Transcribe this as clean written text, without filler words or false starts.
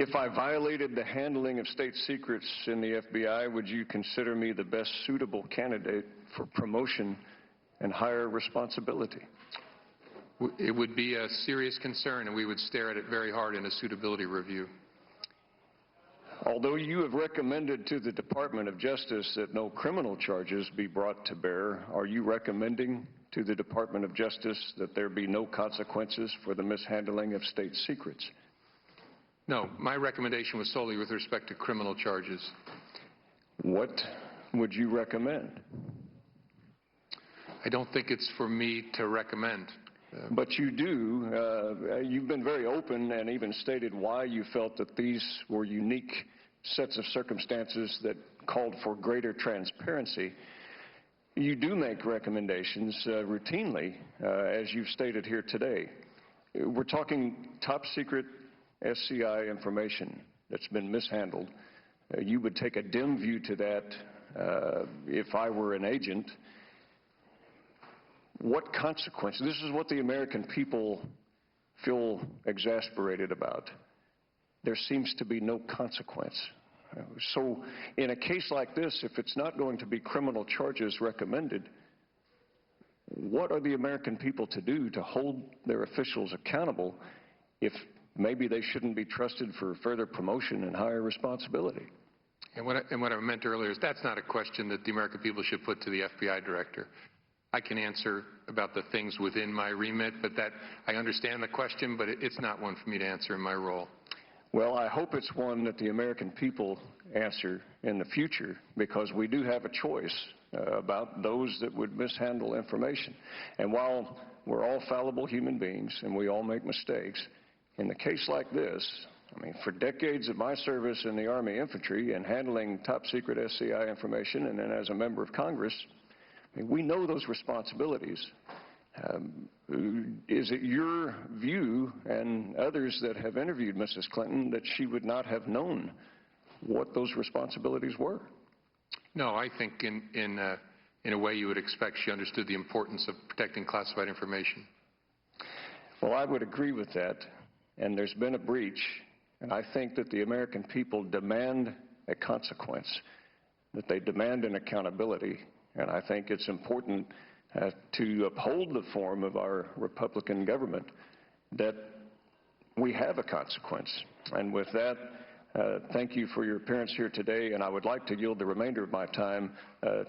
If I violated the handling of state secrets in the FBI, would you consider me the best suitable candidate for promotion and higher responsibility? It would be a serious concern, and we would stare at it very hard in a suitability review. Although you have recommended to the Department of Justice that no criminal charges be brought to bear, are you recommending to the Department of Justice that there be no consequences for the mishandling of state secrets? No, my recommendation was solely with respect to criminal charges. What would you recommend? I don't think it's for me to recommend. But you do. You've been very open and even stated why you felt that these were unique sets of circumstances that called for greater transparency. You do make recommendations routinely, as you've stated here today. We're talking top secret SCI information that's been mishandled. You would take a dim view to that if I were an agent. What consequences? This is what the American people feel exasperated about. There seems to be no consequence. So in a case like this, if it's not going to be criminal charges recommended, what are the American people to do to hold their officials accountable if maybe they shouldn't be trusted for further promotion and higher responsibility? And what I meant earlier is that's not a question that the American people should put to the FBI director. I can answer about the things within my remit, but I understand the question, but it's not one for me to answer in my role. Well, I hope it's one that the American people answer in the future, because we do have a choice about those that would mishandle information. And while we're all fallible human beings and we all make mistakes, in a case like this, I mean, for decades of my service in the Army Infantry and handling top secret SCI information, and then as a member of Congress, I mean, we know those responsibilities. Is it your view and others that have interviewed Mrs. Clinton that she would not have known what those responsibilities were? No, I think in a way you would expect she understood the importance of protecting classified information. Well, I would agree with that, and there's been a breach, and I think that the American people demand a consequence, that they demand an accountability. And I think it's important to uphold the form of our Republican government that we have a consequence. And with that, thank you for your appearance here today, and I would like to yield the remainder of my time to